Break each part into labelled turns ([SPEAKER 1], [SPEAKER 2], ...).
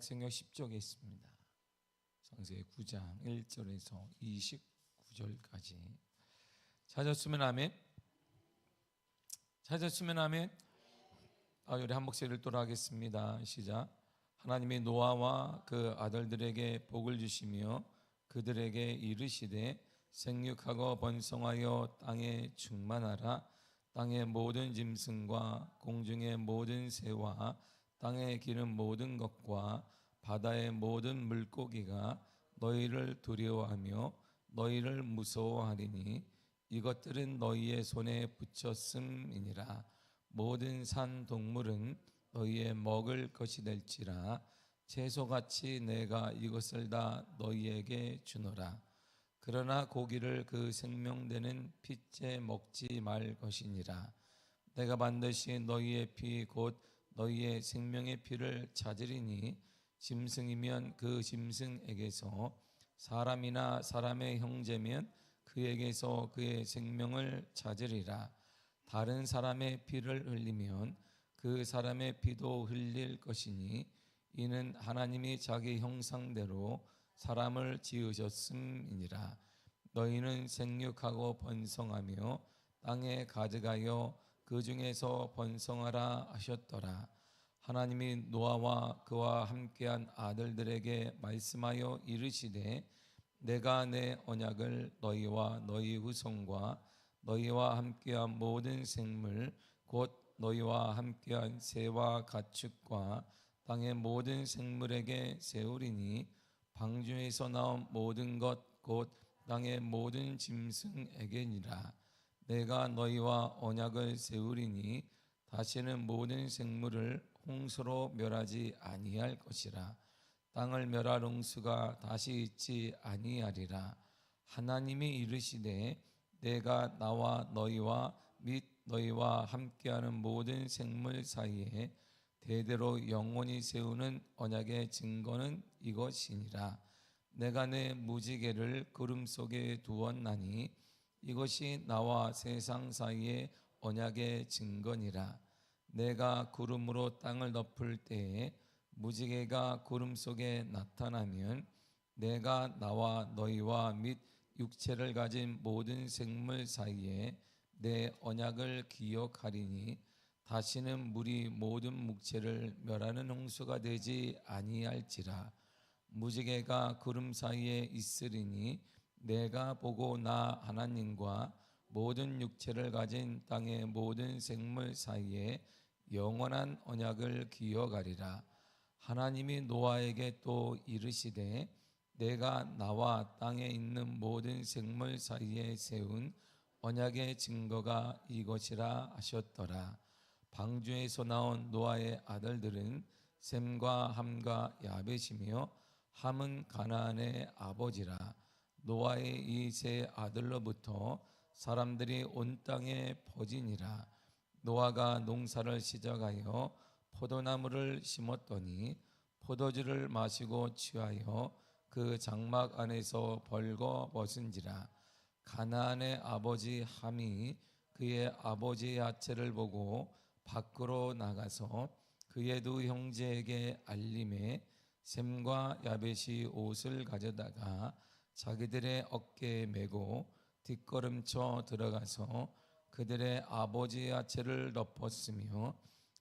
[SPEAKER 1] 구약성경 10쪽에 있습니다. 창세기 9장 1절에서 29절까지. 찾았으면 아멘. 찾았으면 아멘. 우리 한 목소리를 따라하겠습니다. 시작. 하나님이 노아와 그 아들들에게 복을 주시며 그들에게 이르시되 생육하고 번성하여 땅에 충만하라. 땅의 모든 짐승과 공중의 모든 새와 땅에 기는 모든 것과 바다의 모든 물고기가 너희를 두려워하며 너희를 무서워하리니 이것들은 너희의 손에 붙였음이니라. 모든 산 동물은 너희의 먹을 것이 될지라. 채소같이 내가 이것을 다 너희에게 주노라. 그러나 고기를 그 생명되는 핏째 먹지 말 것이니라. 내가 반드시 너희의 피 곧 너희의 생명의 피를 찾으리니 짐승이면 그 짐승에게서, 사람이나 사람의 형제면 그에게서 그의 생명을 찾으리라. 다른 사람의 피를 흘리면 그 사람의 피도 흘릴 것이니 이는 하나님이 자기 형상대로 사람을 지으셨음이니라. 너희는 생육하고 번성하며 땅에 가득하여 그 중에서 번성하라 하셨더라. 하나님이 노아와 그와 함께한 아들들에게 말씀하여 이르시되 내가 내 언약을 너희와 너희 후손과 너희와 함께한 모든 생물 곧 너희와 함께한 새와 가축과 땅의 모든 생물에게 세우리니 방주에서 나온 모든 것 곧 땅의 모든 짐승에게니라. 내가 너희와 언약을 세우리니 다시는 모든 생물을 홍수로 멸하지 아니할 것이라. 땅을 멸할 홍수가 다시 있지 아니하리라. 하나님이 이르시되 내가 나와 너희와 및 너희와 함께하는 모든 생물 사이에 대대로 영원히 세우는 언약의 증거는 이것이니라. 내가 내 무지개를 구름 속에 두었나니 이것이 나와 세상 사이의 언약의 증거니라. 내가 구름으로 땅을 덮을 때에 무지개가 구름 속에 나타나면 내가 나와 너희와 및 육체를 가진 모든 생물 사이에 내 언약을 기억하리니 다시는 물이 모든 묵체를 멸하는 홍수가 되지 아니할지라. 무지개가 구름 사이에 있으리니 내가 보고 나 하나님과 모든 육체를 가진 땅의 모든 생물 사이에 영원한 언약을 기억하리라. 하나님이 노아에게 또 이르시되 내가 나와 땅에 있는 모든 생물 사이에 세운 언약의 증거가 이것이라 하셨더라. 방주에서 나온 노아의 아들들은 셈과 함과 야벳이며 함은 가나안의 아버지라. 노아의 이 세 아들로부터 사람들이 온 땅에 퍼지니라. 노아가 농사를 시작하여 포도나무를 심었더니 포도주를 마시고 취하여 그 장막 안에서 벌거벗은지라. 가나안의 아버지 함이 그의 아버지의 하체를 보고 밖으로 나가서 그의 두 형제에게 알림해 셈과 야벳이 옷을 가져다가 자기들의 어깨에 메고 뒷걸음쳐 들어가서 그들의 아버지의 하체를 덮었으며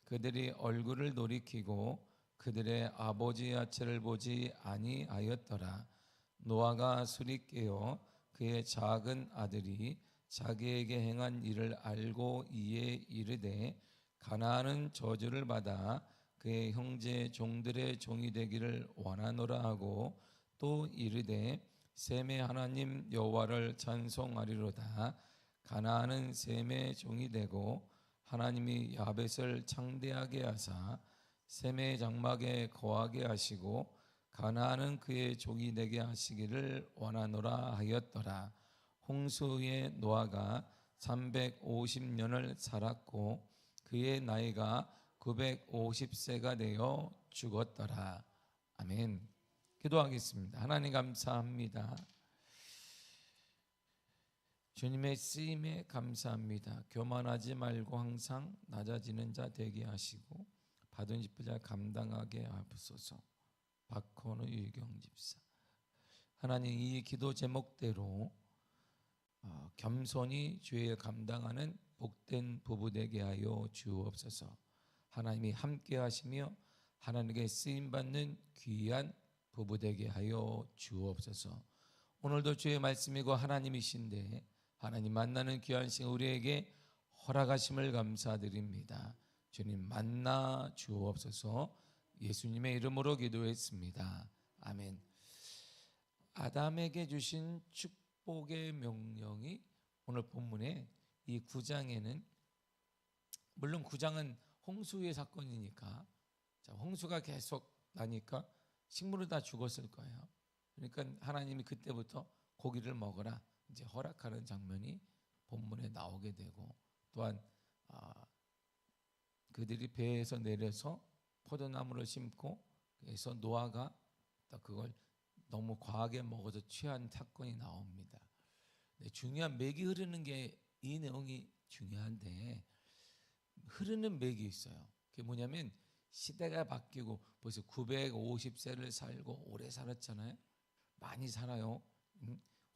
[SPEAKER 1] 그들이 얼굴을 돌이키고 그들의 아버지의 하체를 보지 아니하였더라. 노아가 술이 깨어 그의 작은 아들이 자기에게 행한 일을 알고 이에 이르되 가나안은 저주를 받아 그의 형제 종들의 종이 되기를 원하노라 하고 또 이르되 셈의 하나님 여호와를 찬송하리로다. 가나안은 셈의 종이 되고 하나님이 야벳을 창대하게 하사 셈의 장막에 거하게 하시고 가나안은 그의 종이 되게 하시기를 원하노라 하였더라. 홍수 후에 노아가 350년을 살았고 그의 나이가 950세가 되어 죽었더라. 아멘. 기도하겠습니다. 하나님 감사합니다. 주님의 쓰임에 감사합니다. 교만하지 말고 항상 낮아지는 자 되게 하시고 받은 짚을 자 감당하게 하옵소서. 박헌우 유경 집사. 하나님, 이 기도 제목대로 겸손히 주의 감당하는 복된 부부 되게 하여 주옵소서. 하나님이 함께 하시며 하나님께 쓰임 받는 귀한 부부 되게 하여 주옵소서. 오늘도 주의 말씀이고 하나님이신데 하나님 만나는 귀한 시간 우리에게 허락하심을 감사드립니다. 주님 만나 주옵소서. 예수님의 이름으로 기도했습니다. 아멘. 아담에게 주신 축복의 명령이 오늘 본문에 이 9장에는, 물론 9장은 홍수의 사건이니까, 홍수가 계속 나니까 식물은 다 죽었을 거예요. 그러니까 하나님이 그때부터 고기를 먹어라 이제 허락하는 장면이 본문에 나오게 되고, 또한 그들이 배에서 내려서 포도나무를 심고, 그래서 노아가 그걸 너무 과하게 먹어서 취한 사건이 나옵니다. 중요한 맥이 흐르는 게 이 내용이 중요한데, 흐르는 맥이 있어요. 그게 뭐냐면 시대가 바뀌고, 벌써 950세를 살고 오래 살았잖아요. 많이 살아요.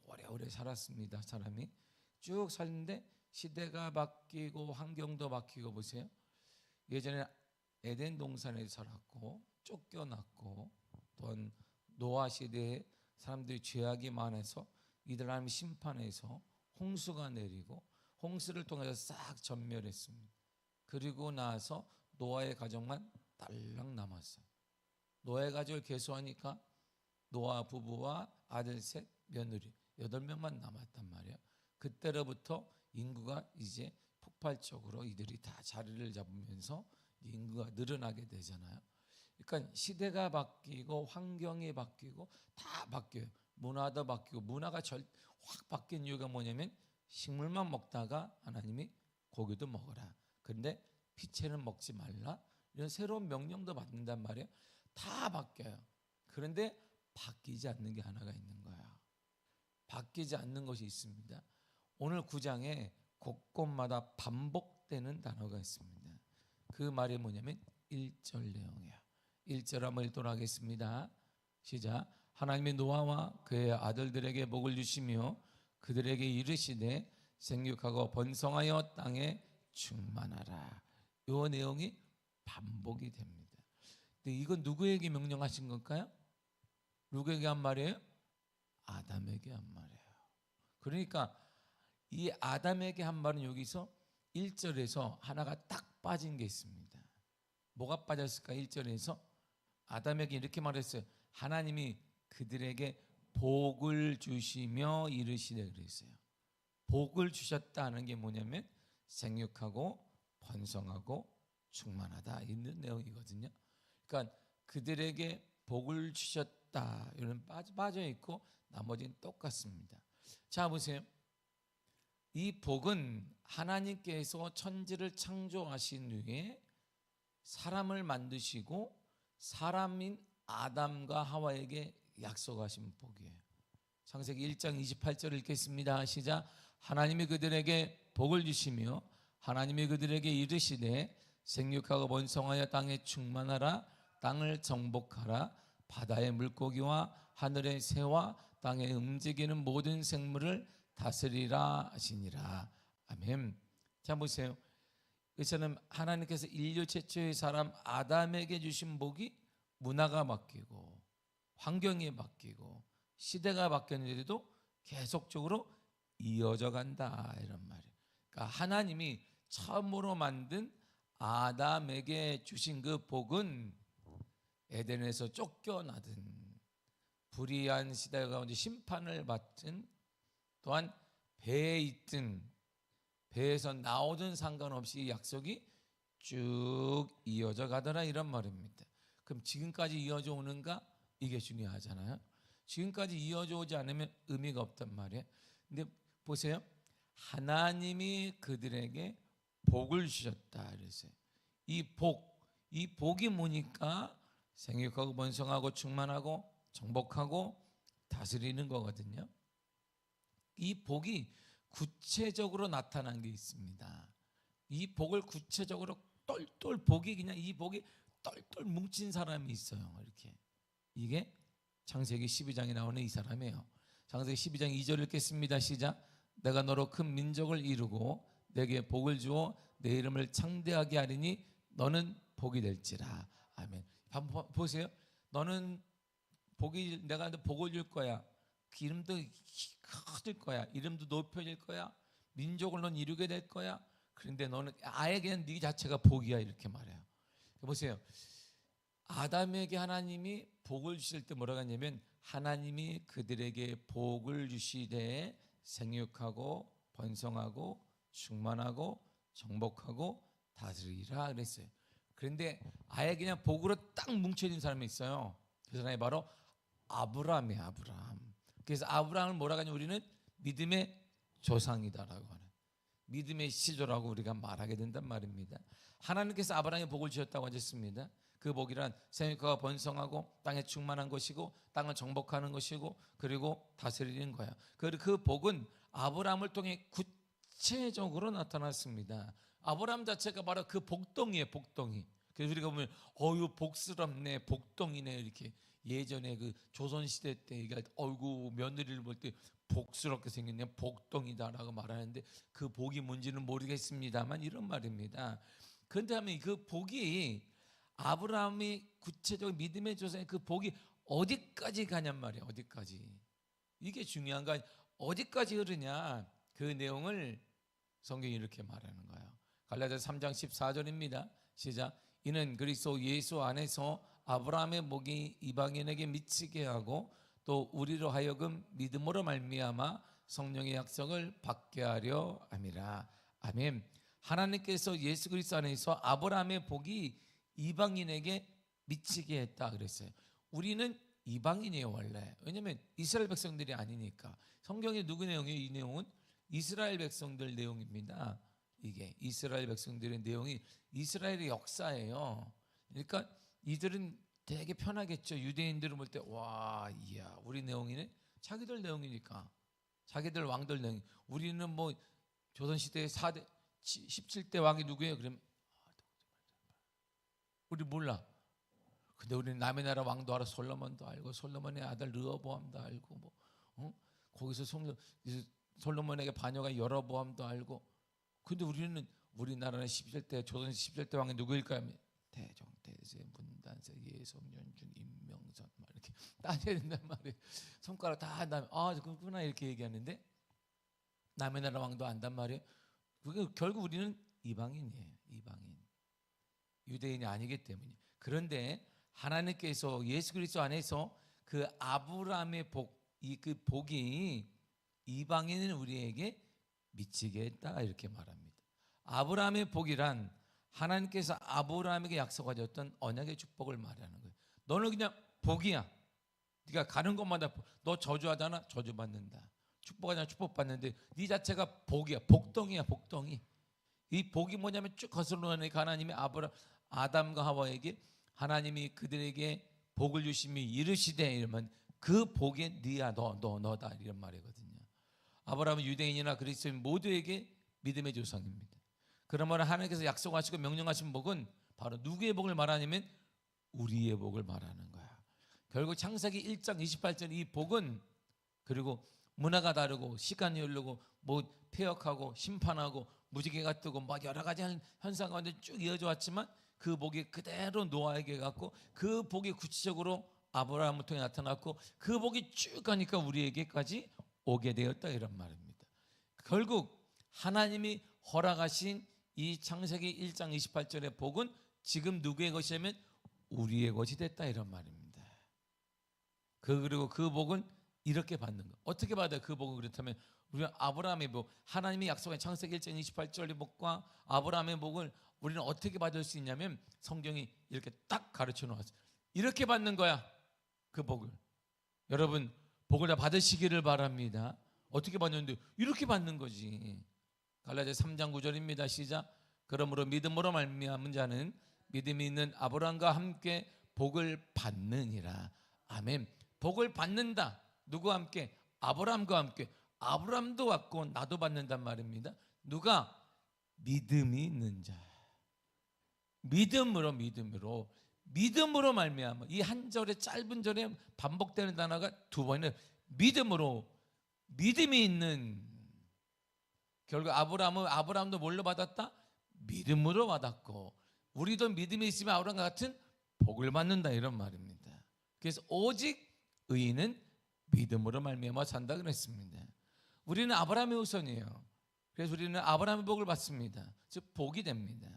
[SPEAKER 1] 오래오래 살았습니다. 사람이 쭉 살는데 시대가 바뀌고 환경도 바뀌고. 보세요. 예전에 에덴 동산에 살았고 쫓겨났고, 또한 노아 시대에 사람들이 죄악이 많아서 이들 하나님 심판해서 홍수가 내리고 홍수를 통해서 싹 전멸했습니다. 그리고 나서 노아의 가족만 딸랑 남았어요. 노아의 가족을 계수하니까 노아 부부와 아들 셋, 며느리 8명만 남았단 말이에요. 그때로부터 인구가 이제 폭발적으로 이들이 다 자리를 잡으면서 인구가 늘어나게 되잖아요. 그러니까 시대가 바뀌고 환경이 바뀌고 다 바뀌어요. 문화도 바뀌고. 문화가 확 바뀐 이유가 뭐냐면 식물만 먹다가 하나님이 고기도 먹어라, 그런데 피채는 먹지 말라, 이런 새로운 명령도 받는단 말이에요. 다 바뀌어요. 그런데 바뀌지 않는 게 하나가 있는 거야. 바뀌지 않는 것이 있습니다. 오늘 9장에 곳곳마다 반복되는 단어가 있습니다. 그 말이 뭐냐면 1절 내용이에요. 1절 한번 읽도록 하겠습니다. 시작. 하나님이 노아와 그의 아들들에게 복을 주시며 그들에게 이르시되 생육하고 번성하여 땅에 충만하라. 이 내용이 반복이 됩니다. 근데 이건 누구에게 명령하신 걸까요? 누구에게 한 말이에요? 아담에게 한 말이에요. 그러니까 이 아담에게 한 말은 여기서 1절에서 하나가 딱 빠진 게 있습니다. 뭐가 빠졌을까? 1절에서 아담에게 이렇게 말했어요. 하나님이 그들에게 복을 주시며 이르시되 그랬어요. 복을 주셨다는 게 뭐냐면 생육하고 번성하고 충만하다, 있는 내용이거든요. 그러니까 그들에게 복을 주셨다, 이런 빠져 있고 나머지는 똑같습니다. 자 보세요. 이 복은 하나님께서 천지를 창조하신 후에 사람을 만드시고 사람인 아담과 하와에게 약속하신 복이에요. 창세기 1장 28절 읽겠습니다. 시작. 하나님이 그들에게 복을 주시며 하나님이 그들에게 이르시되 생육하고 번성하여 땅에 충만하라, 땅을 정복하라, 바다의 물고기와 하늘의 새와 땅에 움직이는 모든 생물을 다스리라 하시니라. 아멘. 자 보세요. 그래서는 하나님께서 인류 최초의 사람 아담에게 주신 복이 문화가 바뀌고 환경이 바뀌고 시대가 바뀌었는데도 계속적으로 이어져 간다, 이런 말이에요. 그러니까 하나님이 처음으로 만든 아담에게 주신 그 복은 에덴에서 쫓겨나든 불의한 시대 가운데 심판을 받든, 또한 배에 있든 배에서 나오든 상관없이 약속이 쭉 이어져 가더라, 이런 말입니다. 그럼 지금까지 이어져 오는가? 이게 중요하잖아요. 지금까지 이어져 오지 않으면 의미가 없단 말이에요. 근데 보세요. 하나님이 그들에게 복을 주셨다 그랬어요. 이 복이 뭐니까 생육하고 번성하고 충만하고 정복하고 다스리는 거거든요. 이 복이 구체적으로 나타난 게 있습니다. 이 복을 구체적으로 똘똘 복이 그냥 이 복이 똘똘 뭉친 사람이 있어요. 이렇게 이게 창세기 12장에 나오는 이 사람이에요. 창세기 12장 2절 읽겠습니다. 시작. 내가 너로 큰 민족을 이루고 내게 복을 주어 내 이름을 창대하게 하리니 너는 복이 될지라. 아멘. 한번 보세요. 너는 내가 복을 줄 거야. 그 이름도 커질 거야. 이름도 높여질 거야. 민족을 넌 이루게 될 거야. 그런데 너는 아예 그냥 네 자체가 복이야, 이렇게 말해요. 보세요. 아담에게 하나님이 복을 주실 때 뭐라고 하냐면, 하나님이 그들에게 복을 주시되 생육하고 번성하고 충만하고 정복하고 다스리라 그랬어요. 그런데 아예 그냥 복으로 딱 뭉쳐진 사람이 있어요. 그 사람이 바로 아브라함이에요. 아브라함. 그래서 아브라함을 뭐라고 하냐면 우리는 믿음의 조상이다라고 하는, 믿음의 시조라고 우리가 말하게 된단 말입니다. 하나님께서 아브라함에 복을 주셨다고 하셨습니다. 그 복이란 생육하고 번성하고 땅에 충만한 것이고 땅을 정복하는 것이고 그리고 다스리는 거야. 그 복은 아브라함을 통해 구체적으로 나타났습니다. 아브라함 자체가 바로 그 복덩이에요. 복덩이. 그래서 우리가 보면 어유 복스럽네, 복덩이네, 이렇게 예전에 그 조선시대 때 어이구 며느리를 볼 때 복스럽게 생겼네, 복덩이다라고 말하는데 그 복이 뭔지는 모르겠습니다만 이런 말입니다. 그런데 하면 그 복이 아브라함이 구체적으로 믿음의 조상의 그 복이 어디까지 가냔 말이에요. 어디까지. 이게 중요한 거. 어디까지 흐르냐, 그 내용을 성경이 이렇게 말하는 거예요. 갈라디아서 3장 14절입니다. 시작. 이는 그리스도 예수 안에서 아브라함의 복이 이방인에게 미치게 하고 또 우리로 하여금 믿음으로 말미암아 성령의 약속을 받게 하려 함이라. 아멘. 하나님께서 예수 그리스도 안에서 아브라함의 복이 이방인에게 미치게 했다 그랬어요. 우리는 이방인이에요 원래. 왜냐하면 이스라엘 백성들이 아니니까. 성경의 누구 내용이에요? 이 내용은 이스라엘 백성들 내용입니다. 이게 이스라엘 백성들의 내용이 이스라엘의 역사예요. 그러니까 이들은 되게 편하겠죠. 유대인들은 볼 때 와, 이야, 우리 내용이네. 자기들 내용이니까. 자기들 왕들 내용. 우리는 뭐 조선시대의 4대 17대 왕이 누구예요? 그러면 우리 몰라. 근데 우리는 남의 나라 왕도 알아. 솔로몬도 알고 솔로몬의 아들 르호보암도 알고 뭐 거기서 솔로몬에게 반역한 여로보암도 알고. 근데 우리는 우리나라는 17대 조선 17대 왕이 누구일까요? 대종, 대세, 문단세, 예성, 연중, 임명선 막 이렇게 따져야 된단 말이에요. 손가락 다 한다면 그렇구나 이렇게 얘기하는데 남의 나라 왕도 안단 말이에요. 그게 결국 우리는 이방인이에요. 이방인. 유대인이 아니기 때문에. 그런데 하나님께서 예수 그리스도 안에서 그 아브라함의 복, 그 복이 이방인 우리에게 미치게 했다 이렇게 말합니다. 아브라함의 복이란 하나님께서 아브라함에게 약속하셨던 언약의 축복을 말하는 거예요. 너는 그냥 복이야. 네가 가는 곳마다 너 저주하잖아, 저주받는다. 축복하잖아, 축복받는데 네 자체가 복이야. 복덩이야, 복덩이. 이 복이 뭐냐면 쭉 거슬러 가니까 하나님이 아담과 하와에게 하나님이 그들에게 복을 주심이 이르시되 이러면 그 복이 네야, 너다 이런 말이거든요. 아브라함은 유대인이나 그리스도인 모두에게 믿음의 조상입니다. 그러면 하나님께서 약속하시고 명령하신 복은 바로 누구의 복을 말하냐면 우리의 복을 말하는 거야. 결국 창세기 1장 28절 이 복은, 그리고 문화가 다르고 시간이 흐르고 뭐 폐역하고 심판하고 무지개가 뜨고 막 여러 가지 현상 가운데 쭉 이어져 왔지만 그 복이 그대로 노아에게 갔고 그 복이 구체적으로 아브라함을 통해 나타났고 그 복이 쭉 가니까 우리에게까지 오게 되었다 이런 말입니다. 결국 하나님이 허락하신 이 창세기 1장 28절의 복은 지금 누구의 것이냐면 우리의 것이 됐다 이런 말입니다. 그리고 그 복은 이렇게 받는 거. 어떻게 받아요? 그 복은 그렇다면 우리가 아브라함의 복, 하나님이 약속한 창세기 1장 28절의 복과 아브라함의 복을 우리는 어떻게 받을 수 있냐면 성경이 이렇게 딱 가르쳐 놓았어요. 이렇게 받는 거야. 그 복을. 여러분 복을 다 받으시기를 바랍니다. 어떻게 받는데? 이렇게 받는 거지. 갈라디아서 3장 9절입니다. 시작. 그러므로 믿음으로 말미암은 자는 믿음이 있는 아브라함과 함께 복을 받느니라. 아멘. 복을 받는다. 누구와 함께? 아브라함과 함께. 아브라함도 받고 나도 받는단 말입니다. 누가? 믿음이 있는 자. 믿음으로 믿음으로 말미암아. 이 한 절의 짧은 절에 반복되는 단어가 두 번이나 믿음으로. 믿음이 있는, 결국 아브라함도 뭘로 받았다? 믿음으로 받았고, 우리도 믿음이 있으면 아브라함과 같은 복을 받는다, 이런 말입니다. 그래서 오직 의인은 믿음으로 말미암아 산다 그랬습니다. 우리는 아브라함의 후손이에요. 그래서 우리는 아브라함의 복을 받습니다. 즉 복이 됩니다.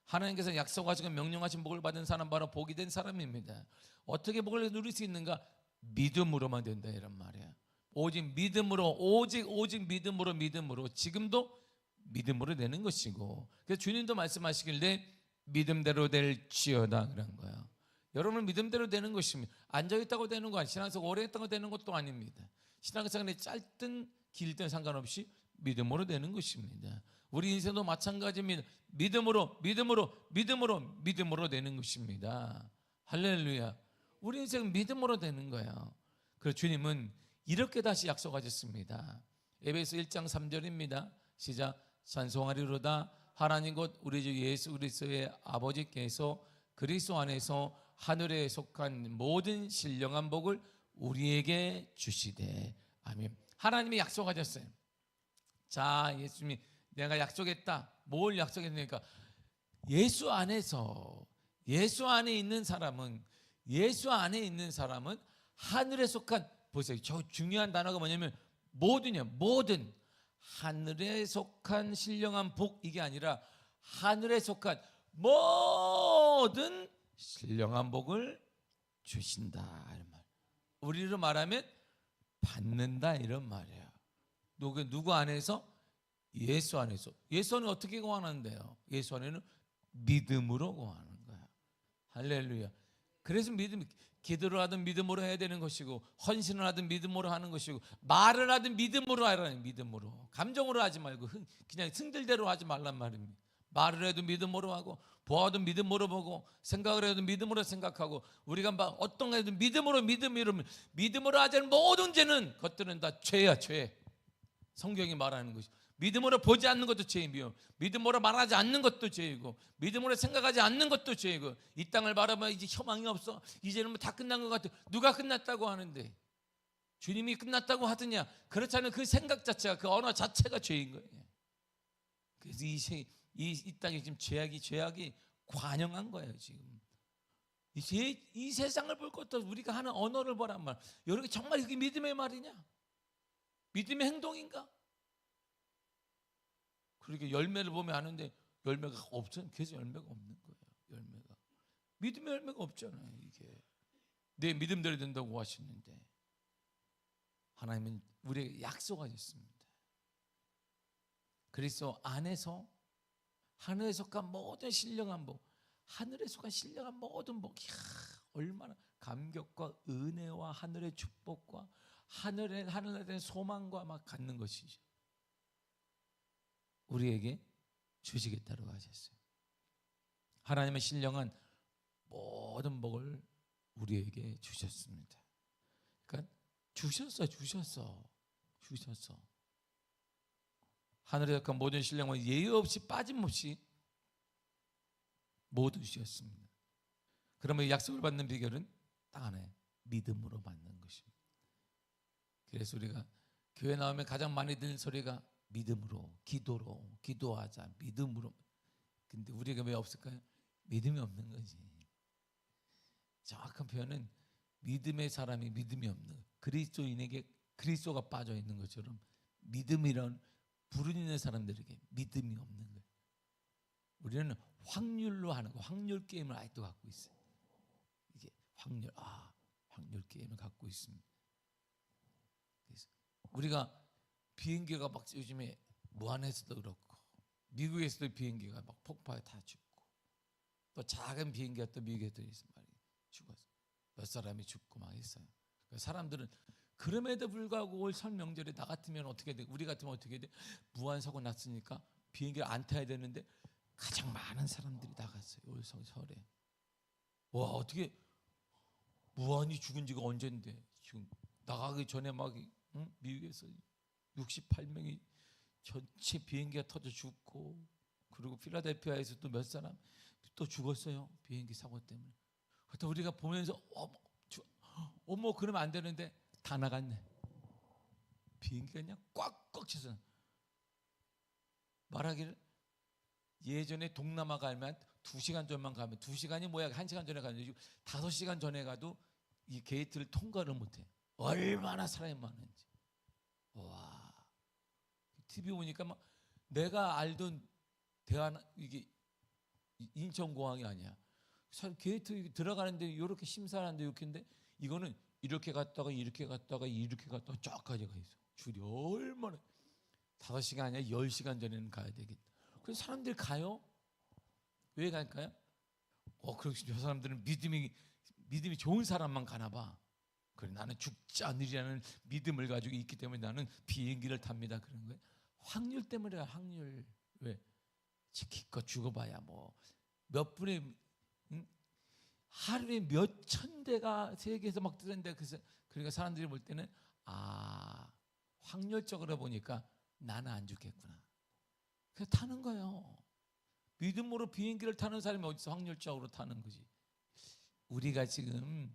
[SPEAKER 1] 하나님께서 약속하시고 명령하신 복을 받은 사람 바로 복이 된 사람입니다. 어떻게 복을 누릴 수 있는가? 믿음으로만 된다, 이런 말이에요. 오직 믿음으로, 오직 믿음으로 지금도 믿음으로 되는 것이고, 그래서 주님도 말씀하시길래 믿음대로 될지어다 그런 거예요. 여러분은 믿음대로 되는 것입니다. 앉아있다고 되는 거 아니에요. 신앙생활 오래 했다고 되는 것도 아닙니다. 신앙생활이 짧든 길든 상관없이 믿음으로 되는 것입니다. 우리 인생도 마찬가지입니다. 믿음으로 되는 것입니다. 할렐루야. 우리 인생은 믿음으로 되는 거예요. 그래서 주님은 이렇게 다시 약속하셨습니다. 에베소 1장 3절입니다. 시작. 찬송하리로다 하나님 곧 우리 주 예수 그리스도의 아버지께서 그리스도 안에서 하늘에 속한 모든 신령한 복을 우리에게 주시되. 아멘. 하나님이 약속하셨어요. 자, 예수님이 내가 약속했다. 뭘 약속했습니까? 예수 안에 있는 사람은 하늘에 속한, 보세요. 저 중요한 단어가 뭐냐면 모든 하늘에 속한 신령한 복, 이게 아니라 하늘에 속한 모든 신령한 복을 주신다, 이런 말. 우리로 말하면 받는다, 이런 말이에요. 누구 안에서? 예수 안에서. 예수 안에 어떻게 구하는데요? 예수 안에는 믿음으로 구하는 거야. 할렐루야. 그래서 기도를 하든 믿음으로 해야 되는 것이고, 헌신을 하든 믿음으로 하는 것이고, 말을 하든 믿음으로 하라는, 믿음으로. 감정으로 하지 말고 그냥 승들대로 하지 말란 말입니다. 말을 해도 믿음으로 하고, 보아도 믿음으로 보고, 생각을 해도 믿음으로 생각하고, 우리가 막 어떤 거 해도 믿음으로 하지 않은 모든 죄는, 것들은 다 죄야, 죄. 성경이 말하는 것이. 믿음으로 보지 않는 것도 죄이며, 믿음으로 말하지 않는 것도 죄이고, 믿음으로 생각하지 않는 것도 죄이고, 이 땅을 바라보면 이제 희망이 없어, 이제는 뭐 다 끝난 것 같아. 누가 끝났다고 하는데? 주님이 끝났다고 하더냐? 그렇지 않은 그 생각 자체가, 그 언어 자체가 죄인 거예요. 그래서 이 땅에 지금 죄악이 관영한 거예요. 지금 이 세상을 볼 것도 우리가 하는 언어를 보란 말. 여러분, 정말 그게 믿음의 말이냐? 믿음의 행동인가? 그렇게 열매를 보면 아는데 열매가 없잖아요. 계속 열매가 없는 거예요. 열매가. 믿음의 열매가 없잖아요. 이게 내 믿음대로 된다고 하시는데, 하나님은 우리에게 약속하셨습니다. 그리스도 안에서 하늘에 속한 모든 신령한 복, 하늘에 속한 신령한 모든 복, 얼마나 감격과 은혜와 하늘의 축복과 하늘에 대한 소망과 막 갖는 것이죠. 우리에게 주시겠다고 하셨어요. 하나님의 신령한 모든 복을 우리에게 주셨습니다. 그러니까 주셨어. 하늘에 속한 모든 신령은 예의 없이 빠짐없이 모두 주셨습니다. 그러면 약속을 받는 비결은 딱 하나예요. 믿음으로 받는 것입니다. 그래서 우리가 교회 나오면 가장 많이 듣는 소리가 믿음으로, 기도하자, 믿음으로. 근데 우리가 왜 없을까요? 믿음이 없는 거지. 정확한 표현은 믿음의 사람이 믿음이 없는 거예요. 그리스도인에게 그리스도가 빠져 있는 것처럼 믿음이란 불은 있는 사람들에게 믿음이 없는 거예요. 우리는 확률로 하는 거, 확률 게임을 아직도 갖고 있어요. 이게 확률 게임을 갖고 있습니다. 그래서 우리가 비행기가 막 요즘에 무한에서도 그렇고, 미국에서도 비행기가 막 폭파에 다 죽고, 또 작은 비행기가 또 미국에도 있어 말이에요. 죽었어. 몇 사람이 죽고 막 있어요. 사람들은 그럼에도 불구하고 올 설 명절에 나 같으면 어떻게 돼? 우리 같으면 어떻게 돼? 무한 사고 났으니까 비행기를 안 타야 되는데 가장 많은 사람들이 나갔어요. 올 설에. 와, 어떻게 무한이 죽은 지가 언젠데 지금 나가기 전에 막 미국에서 68명이 전체 비행기가 터져 죽고, 그리고 필라델피아에서 또 몇 사람 또 죽었어요. 비행기 사고 때문에. 또 우리가 보면서 어머 그러면 안 되는데 다 나갔네. 비행기가 그냥 꽉꽉 차서 말하기를 예전에 동남아 가면 2시간 전만 가면 2시간이 뭐야 1시간 전에 가는 거지 5시간 전에 가도 이 게이트를 통과를 못해. 얼마나 사람이 많은지. 와, TV 보니까 막 내가 알던 대한 이게 인천공항이 아니야. 게이트 들어가는데 이렇게 심사하는데 이렇게인데 이거는 이렇게 갔다가 이렇게 갔다가 이렇게 갔다가 쫙까지 가 있어. 줄이 얼마나 5시간 아니야 10시간 전에는 가야 되겠다. 그래서 사람들이 가요. 왜 갈까요? 그럼 저 사람들은 믿음이 좋은 사람만 가나 봐. 그래 나는 죽지 않으리라는 믿음을 가지고 있기 때문에 나는 비행기를 탑니다. 그런 거예요. 확률 때문에 확률. 왜? 기껏 죽어봐야 뭐 몇 분의 하루에 몇 천 대가 세계에서 막 뜨는데 그래서 그러니까 사람들이 볼 때는 확률적으로 보니까 나는 안 죽겠구나. 그래서 타는 거예요. 믿음으로 비행기를 타는 사람이 어디서 확률적으로 타는 거지. 우리가 지금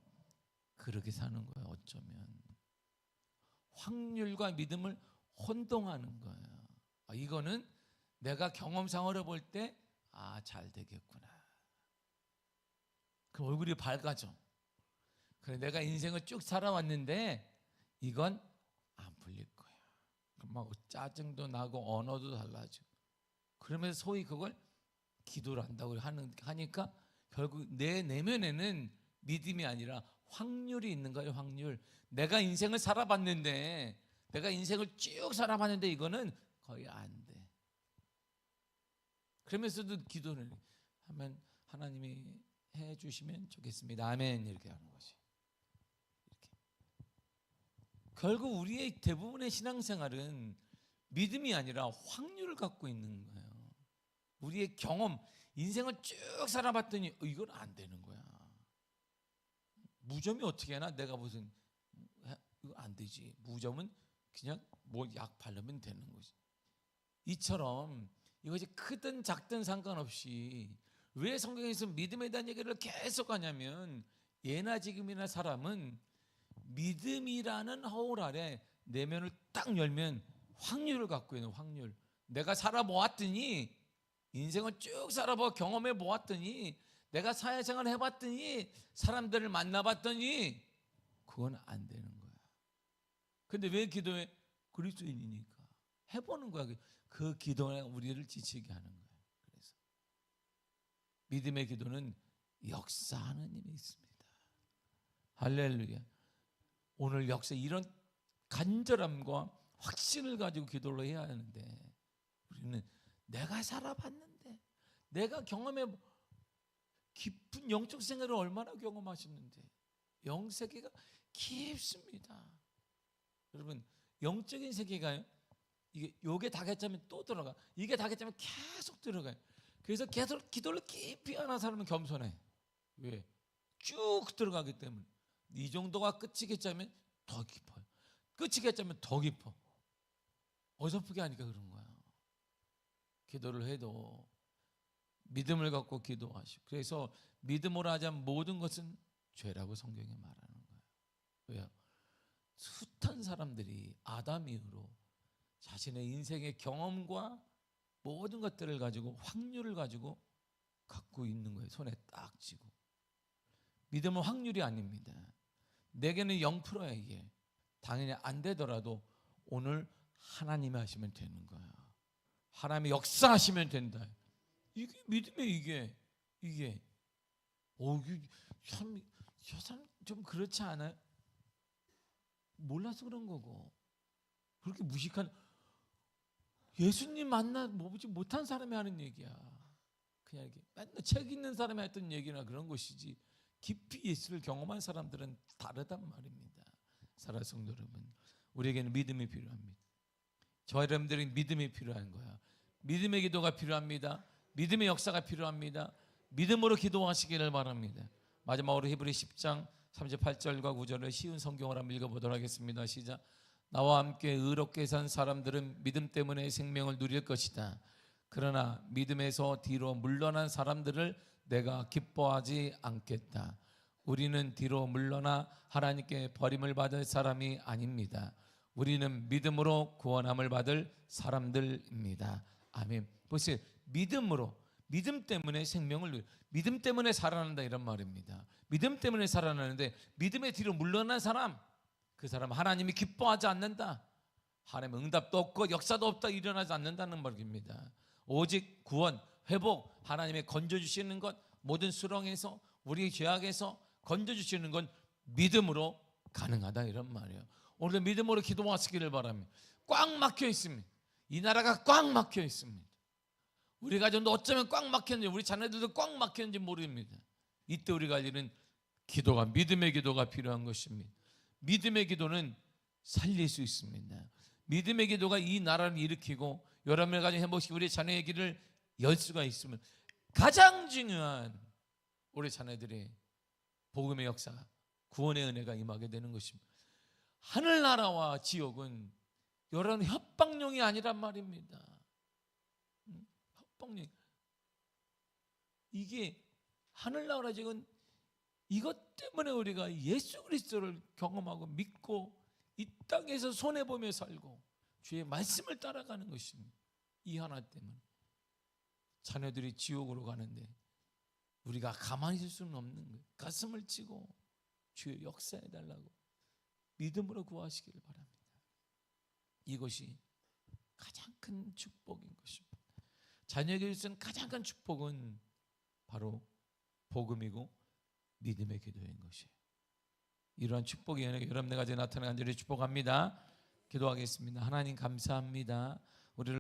[SPEAKER 1] 그렇게 사는 거예요. 어쩌면 확률과 믿음을 혼동하는 거예요. 이거는 내가 경험상으로 볼 때 잘 되겠구나. 그럼 얼굴이 밝아져. 그래 내가 인생을 쭉 살아왔는데 이건 안 풀릴 거야. 그럼 막 짜증도 나고 언어도 달라져. 그러면서 소위 그걸 기도를 한다고 하니까 결국 내 내면에는 믿음이 아니라 확률이 있는 거예요. 확률. 내가 인생을 살아봤는데 내가 인생을 쭉 살아봤는데 이거는 거의 안 돼. 그러면서도 기도를 하면 하나님이 해주시면 좋겠습니다. 아멘. 이렇게 하는 거지. 이렇게. 결국 우리의 대부분의 신앙생활은 믿음이 아니라 확률을 갖고 있는 거예요. 우리의 경험, 인생을 쭉 살아봤더니 이건 안 되는 거야. 무점이 어떻게 하나? 내가 무슨 이거 안 되지. 무점은 그냥 뭐 약 바르면 되는 거지. 이처럼 이것이 크든 작든 상관없이 왜 성경에서 믿음에 대한 얘기를 계속 하냐면 예나 지금이나 사람은 믿음이라는 허울 아래 내면을 딱 열면 확률을 갖고 있는 확률. 내가 살아보았더니 인생을 쭉 살아보고 경험해 보았더니 내가 사회생활 해봤더니 사람들을 만나봤더니 그건 안 되는 거야. 근데 왜 기도해? 그리스도인이니까 해보는 거야. 그 기도가 우리를 지치게 하는 거야. 그래서 믿음의 기도는 역사하는 힘이 있습니다. 할렐루야. 오늘 역사 이런 간절함과 확신을 가지고 기도를 해야 하는데 우리는 내가 살아봤는데 내가 경험해 깊은 영적 생활을 얼마나 경험하셨는데 영세계가 깊습니다. 여러분 영적인 세계가요. 요게 다 했자면 또 들어가. 이게 다 했자면 계속 들어가요. 그래서 계속 기도를 깊이 하는 사람은 겸손해. 왜? 쭉 들어가기 때문에. 이 정도가 끝이겠자면 더 깊어요. 끝이겠자면 더 깊어. 어설프게 하니까 그런 거야. 기도를 해도 믿음을 갖고 기도하시고. 그래서 믿음으로 하자면 모든 것은 죄라고 성경에 말하는 거예요. 왜요? 숱한 사람들이 아담 이후로 자신의 인생의 경험과 모든 것들을 가지고 확률을 가지고 갖고 있는 거예요. 손에 딱 쥐고. 믿음은 확률이 아닙니다. 내게는 0%야 이게. 당연히 안 되더라도 오늘 하나님이 하시면 되는 거야. 하나님이 역사하시면 된다. 이게 믿음의 이게 참 저 사람 좀 그렇지 않아요? 몰라서 그런 거고. 그렇게 무식한 예수님 만나보지 못한 사람이 하는 얘기야. 그냥 이렇게 맨날 책 읽는 사람이 했던 얘기나 그런 것이지 깊이 예수를 경험한 사람들은 다르단 말입니다. 사랑하는 성도 여러분, 우리에게는 믿음이 필요합니다. 저 여러분들은 믿음이 필요한 거야. 믿음의 기도가 필요합니다. 믿음의 역사가 필요합니다. 믿음으로 기도하시기를 바랍니다. 마지막으로 히브리 10장 38절과 9절을 쉬운 성경으로 한번 읽어보도록 하겠습니다. 시작. 나와 함께 의롭게 산 사람들은 믿음 때문에 생명을 누릴 것이다. 그러나 믿음에서 뒤로 물러난 사람들을 내가 기뻐하지 않겠다. 우리는 뒤로 물러나 하나님께 버림을 받을 사람이 아닙니다. 우리는 믿음으로 구원함을 받을 사람들입니다. 아멘. 보세요. 믿음으로, 믿음 때문에 생명을 누려, 믿음 때문에 살아난다 이런 말입니다. 믿음 때문에 살아나는데 믿음의 뒤로 물러난 사람, 그 사람 하나님이 기뻐하지 않는다. 하나님의 응답도 없고 역사도 없다, 일어나지 않는다는 말입니다. 오직 구원, 회복, 하나님의 건져주시는 것, 모든 수렁에서, 우리의 죄악에서 건져주시는 건 믿음으로 가능하다 이런 말이에요. 오늘도 믿음으로 기도하시기를 바랍니다. 꽉 막혀 있습니다. 이 나라가 꽉 막혀 있습니다. 우리 가정도 어쩌면 꽉 막혔는지, 우리 자녀들도 꽉 막혔는지 모릅니다. 이때 우리가 할 일은 기도가, 믿음의 기도가 필요한 것입니다. 믿음의 기도는 살릴 수 있습니다. 믿음의 기도가 이 나라를 일으키고 여러분의 가정 행복시키고 우리 자녀의 길을 열 수가 있으면 가장 중요한 우리 자녀들의 복음의 역사, 구원의 은혜가 임하게 되는 것입니다. 하늘나라와 지옥은 여러분 협박용이 아니란 말입니다. 협박용. 이게 하늘나라 지옥은 이것 때문에 우리가 예수 그리스도를 경험하고 믿고 이 땅에서 손해보며 살고 주의 말씀을 따라가는 것입니다. 이 하나 때문에 자녀들이 지옥으로 가는데 우리가 가만히 있을 수는 없는 거예요. 가슴을 치고 주의 역사해달라고 믿음으로 구하시기를 바랍니다. 이것이 가장 큰 축복인 것입니다. 자녀에게 주신 가장 큰 축복은 바로 복음이고 믿음의 기도인 것이에요. 이러한 축복의 은혜가 여러분의 가정에 나타나는 간절히 축복합니다. 기도하겠습니다. 하나님 감사합니다.